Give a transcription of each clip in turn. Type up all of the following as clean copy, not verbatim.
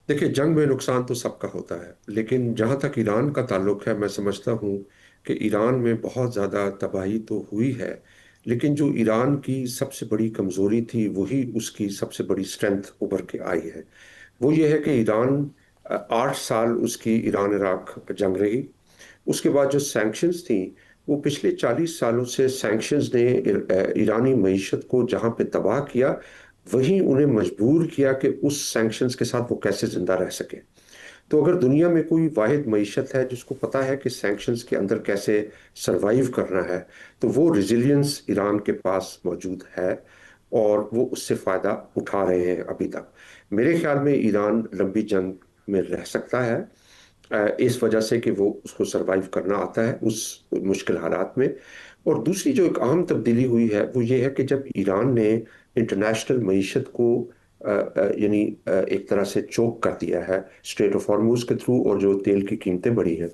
देखिए, जंग में नुकसान तो सबका होता है, लेकिन जहां तक ईरान का ताल्लुक है, मैं समझता हूं कि ईरान में बहुत ज्यादा तबाही तो हुई है। लेकिन जो ईरान की सबसे बड़ी कमजोरी थी, वही उसकी सबसे बड़ी स्ट्रेंथ उभर के आई है। वो ये है कि ईरान 8 साल उसकी ईरान इराक जंग रही। उसके बाद जो सैंक्शंस थी, वो पिछले 40 सालों से सैंक्शंस ने ईरानी मईशत को जहां पे तबाह किया, वहीं उन्हें मजबूर किया कि उस सैंक्शंस के साथ वो कैसे जिंदा रह सके। तो अगर दुनिया में कोई वाहिद मईशत है जिसको पता है कि सैंक्शंस के अंदर कैसे सरवाइव करना है, तो वो रिजिलियंस ईरान के पास मौजूद है, और वो उससे फायदा उठा रहे हैं अभी तक। मेरे ख्याल में ईरान लंबी जंग में रह सकता है, इस वजह से कि वो उसको सरवाइव करना आता है उस मुश्किल हालात में। और दूसरी जो एक अहम तब्दीली हुई है, वो ये है कि जब ईरान ने इंटरनेशनल मईशत को यानी एक तरह से चोक कर दिया है स्ट्रेट ऑफ हॉर्मुज के थ्रू, और जो तेल की कीमतें बढ़ी हैं,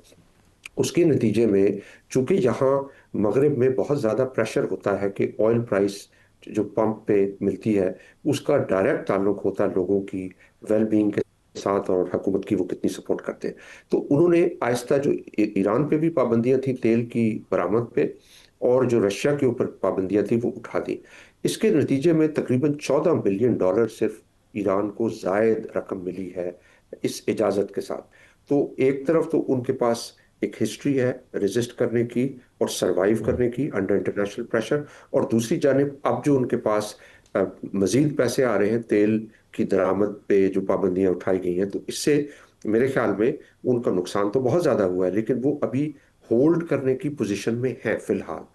उसके नतीजे में, चूंकि यहाँ मगरिब में बहुत ज़्यादा प्रेशर होता है कि ऑयल प्राइस जो पंप पे मिलती है, उसका डायरेक्ट ताल्लुक होता है लोगों की वेलबींग के साथ और हुकूमत की वो कितनी सपोर्ट करते हैं। तो उन्होंने आहिस्ता जो ईरान पे भी पाबंदियां थी तेल की बरामद पे, और जो रशिया के ऊपर पाबंदियां थी, वो उठा दी। इसके नतीजे में तकरीबन $14 बिलियन सिर्फ ईरान को जायद रकम मिली है इस इजाज़त के साथ। तो एक तरफ तो उनके पास एक हिस्ट्री है रेजिस्ट करने की और सरवाइव हम्म। करने की अंडर इंटरनेशनल प्रेशर, और दूसरी जानिब अब जो उनके पास मजीद पैसे आ रहे हैं तेल की दरामद पे जो पाबंदियां उठाई गई हैं, तो इससे मेरे ख्याल में उनका नुकसान तो बहुत ज्यादा हुआ है, लेकिन वो अभी होल्ड करने की पोजीशन में है फिलहाल।